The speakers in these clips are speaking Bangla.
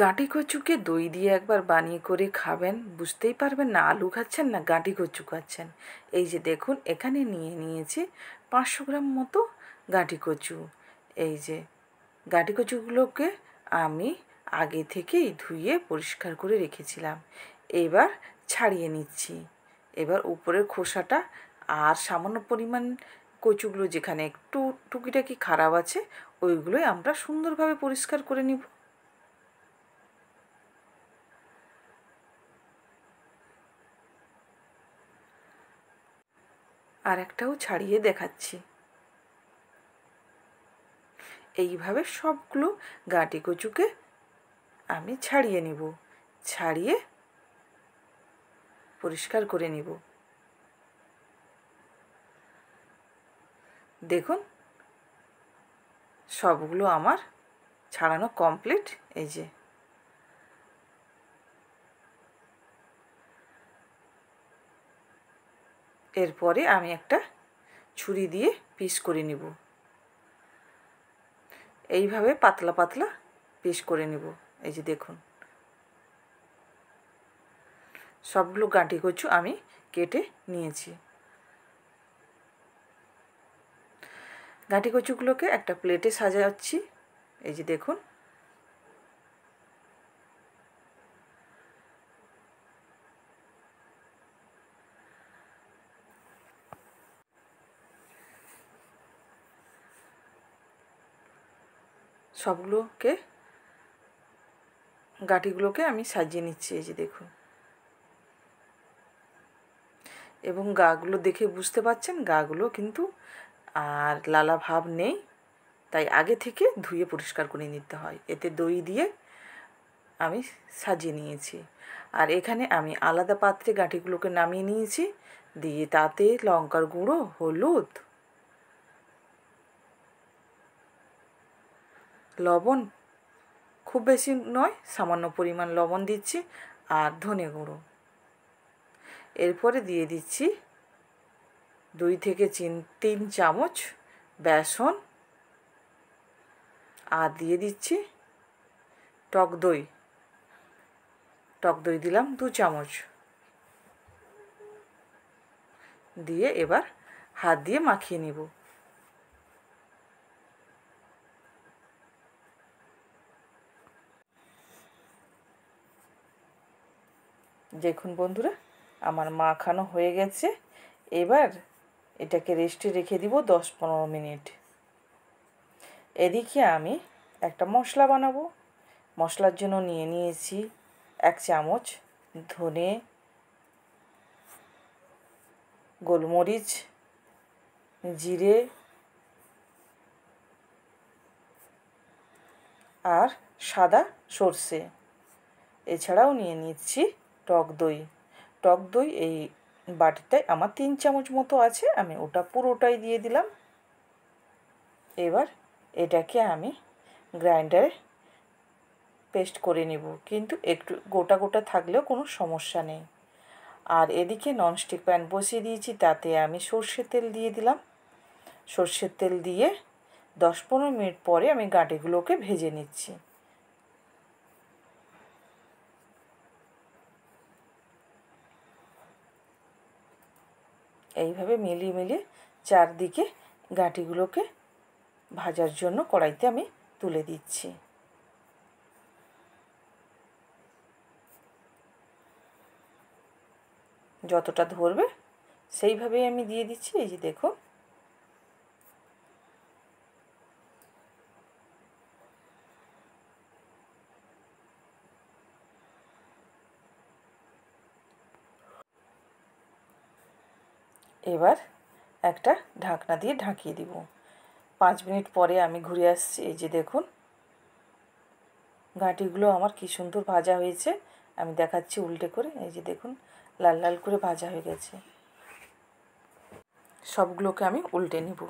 গাঁটি কচুকে দই দিয়ে একবার বানিয়ে করে খাবেন, বুঝতেই পারবেন না আলু খাচ্ছেন না গাঁটি কচু খাচ্ছেন। এই যে দেখুন, এখানে নিয়েছি 500 গ্রাম মতো গাঁটি কচু। এই যে গাঁটি কচুগুলোকে আমি আগে থেকেই ধুয়ে পরিষ্কার করে রেখেছিলাম। এবার ছাড়িয়ে নিচ্ছি। এবার উপরের খোসাটা আর সামান্য পরিমাণ কচুগুলো যেখানে একটু টুকিটাকি খারাপ আছে ওইগুলোই আমরা সুন্দরভাবে পরিষ্কার করে নিব। আর একটাও ছাড়িয়ে দেখাচ্ছি। এইভাবে সবগুলো গাঁটি কচুকে আমি ছাড়িয়ে নিব, ছাড়িয়ে পরিষ্কার করে নিব। দেখুন সবগুলো আমার ছাড়ানো কমপ্লিট। এই যে এরপরে আমি একটা ছুরি দিয়ে পিস করে নিব। এইভাবে পাতলা পাতলা পিস করে নিব। এই যে দেখুন সবগুলো গাঁটি কচু আমি কেটে নিয়েছি। গাঁটি কচুগুলোকে একটা প্লেটে সাজাচ্ছি। এই যে দেখুন গাঁটিগুলোকে আমি সাজিয়ে নিচ্ছি। এই যে দেখুন, এবং গাগুলো দেখে বুঝতে পারছেন গাগুলো কিন্তু আর লালা ভাব নেই, তাই আগে থেকে ধুয়ে পরিষ্কার করে নিতে হয়। এতে দই দিয়ে আমি সাজিয়ে নিয়েছি। আর এখানে আমি আলাদা পাত্রে গাঁটিগুলোকে নামিয়ে নিয়েছি, দিয়ে তাতে লঙ্কার গুঁড়ো, হলুদ, লবণ, খুব বেশি নয় সামান্য পরিমাণ লবণ দিচ্ছি, আর ধনে গুঁড়ো। এরপরে দিয়ে দিচ্ছি 2 থেকে 3 চামচ বেসন, আর দিয়ে দিচ্ছি টক দই। টক দই দিলাম 2 চামচ, দিয়ে এবার হাত দিয়ে মাখিয়ে নিব। দেখুন বন্ধুরা আমার মাখানো হয়ে গেছে। এবার এটাকে রেস্টে রেখে দিব 10-15 মিনিট। এদিকে আমি একটা মশলা বানাবো। মশলার জন্য নিয়েছি 1 চামচ ধনে, গোলমরিচ, জিরে আর সাদা সর্ষে। এছাড়াও নিয়ে নিচ্ছি টক দই। টক দই এই বাটিটায় আমার 3 চামচ মতো আছে, আমি ওটা পুরোটাই দিয়ে দিলাম। এবার এটাকে আমি গ্রাইন্ডারে পেস্ট করে নেব, কিন্তু একটু গোটা গোটা থাকলেও কোনো সমস্যা নেই। আর এদিকে ননস্টিক প্যান বসিয়ে দিয়েছি, তাতে আমি সর্ষের তেল দিয়ে দিলাম। সর্ষের তেল দিয়ে 10-15 মিনিট পরে আমি গাঁটিগুলোকে ভেজে নিচ্ছি। এইভাবে মিলিয়ে মিলিয়ে চারদিকে গাঁটিগুলোকে ভাজার জন্য কড়াইতে আমি তুলে দিচ্ছি। যতটা ধরবে সেইভাবেই আমি দিয়ে দিচ্ছি। এই যে দেখুন এবার একটা ঢাকনা দিয়ে ঢাকিয়ে দিব। 5 মিনিট পরে আমি ঘুরে আসছি। এই যে দেখুন গাঁটিগুলো আমার কি সুন্দর ভাজা হয়েছে, আমি দেখাচ্ছি উল্টে করে। এই যে দেখুন লাল লাল করে ভাজা হয়ে গেছে। সবগুলোকে আমি উল্টে নিব।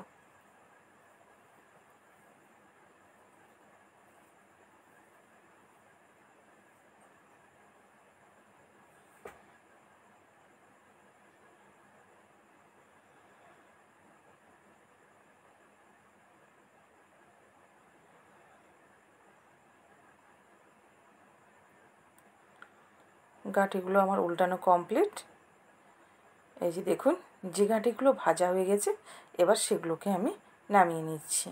গাঁঠিগুলো আমার উল্টানো কমপ্লিট। এই যে দেখুন, যে গাঁঠিগুলো ভাজা হয়ে গেছে এবার সেগুলোকে আমি নামিয়ে নিচ্ছি।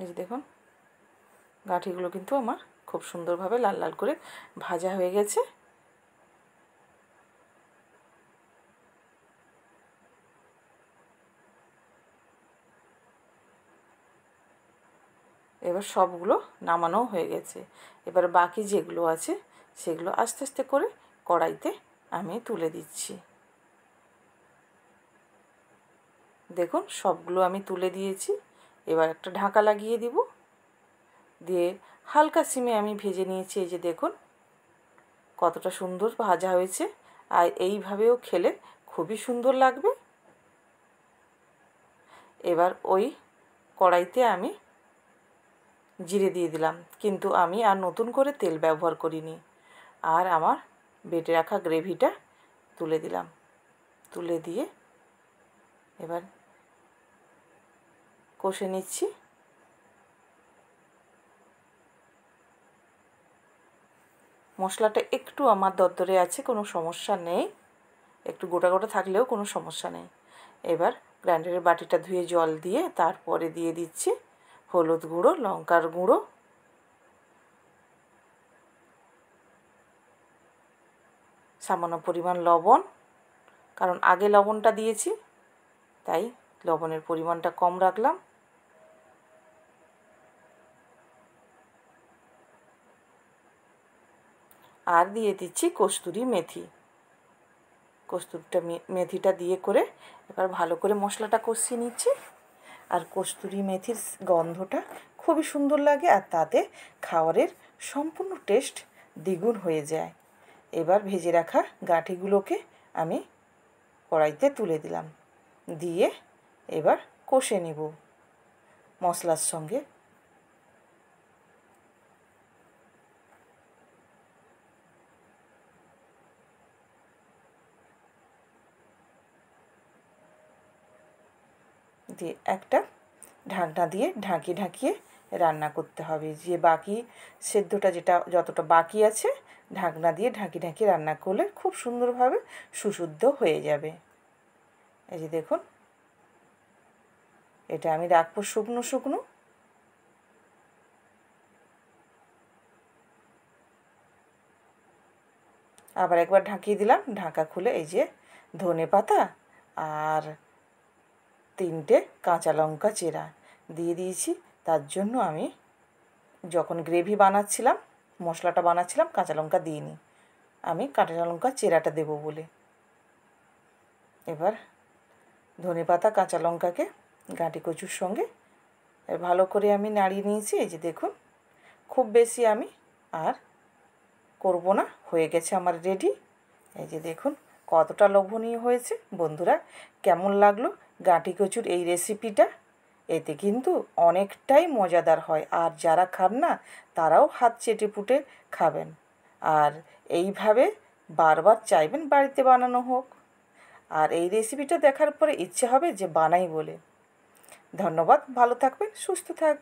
এই যে দেখুন, গাঁঠিগুলো কিন্তু আমার খুব সুন্দরভাবে লাল লাল করে ভাজা হয়ে গেছে। এবার সবগুলো নামানো হয়ে গেছে। এবার বাকি যেগুলো আছে সেগুলো আস্তে আস্তে করে কড়াইতে আমি তুলে দিচ্ছি। দেখুন, সবগুলো আমি তুলে দিয়েছি। এবার একটা ঢাকা লাগিয়ে দিব, দিয়ে হালকা সিমে আমি ভেজে নিয়েছি। এই যে দেখুন কতটা সুন্দর ভাজা হয়েছে, আর এইভাবেও খেলে খুবই সুন্দর লাগবে। এবার ওই কড়াইতে আমি জিরে দিয়ে দিলাম, কিন্তু আমি আর নতুন করে তেল ব্যবহার করিনি। আর আমার বেটে রাখা গ্রেভিটা তুলে দিলাম, তুলে দিয়ে এবার কষে নিচ্ছি। মশলাটা একটু আমার দরদরে আছে, কোনো সমস্যা নেই, একটু গোটা গোটা থাকলেও কোনো সমস্যা নেই। এবার গ্রাইন্ডারের বাটিটা ধুয়ে জল দিয়ে তারপরে দিয়ে দিচ্ছি হলুদ গুঁড়ো, লঙ্কার গুঁড়ো, সামান্য পরিমাণ লবণ, কারণ আগে লবণটা দিয়েছি তাই লবণের পরিমাণটা কম রাখলাম। আর দিয়ে দিচ্ছি কস্তুরি মেথি। মেথিটা দিয়ে করে এবার ভালো করে মশলাটা কষিয়ে নিচ্ছি। আর কস্তুরি মেথির গন্ধটা খুবই সুন্দর লাগে, আর তাতে খাবারের সম্পূর্ণ টেস্ট দ্বিগুণ হয়ে যায়। এবার ভেজে রাখা গাঁঠিগুলোকে আমি কড়াইতে তুলে দিলাম, দিয়ে এবার কষে নেব মশলার সঙ্গে। দিয়ে একটা ঢাকনা দিয়ে ঢাকিয়ে রান্না করতে হবে। যে বাকি সেদ্ধটা যতটা বাকি আছে ঢাকনা দিয়ে ঢাকিয়ে রান্না করলে খুব সুন্দরভাবে সুশুদ্ধ হয়ে যাবে। এই যে দেখুন, এটা আমি রাখবো শুকনো শুকনো। আবার একবার ঢাকিয়ে দিলাম, ঢাকা খুলে এই যে ধনেপাতা আর 3টে কাঁচা লঙ্কা চেরা দিয়ে দিয়েছি। তার জন্য আমি যখন গ্রেভি বানাচ্ছিলাম, মশলাটা বানাচ্ছিলাম, কাঁচা লঙ্কা দিইনি, আমি কাঁচা লঙ্কা চেরাটা দেবো বলে। এবার ধনেপাতা কাঁচা লঙ্কাকে গাঁটি কচুর সঙ্গে ভালো করে আমি নাড়িয়ে নিয়েছি। এই যে দেখুন, খুব বেশি আমি আর করব না, হয়ে গেছে আমার রেডি। এই যে দেখুন কতটা লোভনীয় হয়েছে। বন্ধুরা, কেমন লাগলো গাঁটি কচুর এই রেসিপিটা? এতে কিন্তু অনেকটাই মজাদার হয়, আর যারা খান না তারাও হাত চেটেপুটে খাবেন, আর এইভাবে বারবার চাইবেন বাড়িতে বানানো হোক। আর এই রেসিপিটা দেখার পরে ইচ্ছে হবে যে বানাই বলে। ধন্যবাদ, ভালো থাকবেন, সুস্থ থাকবেন।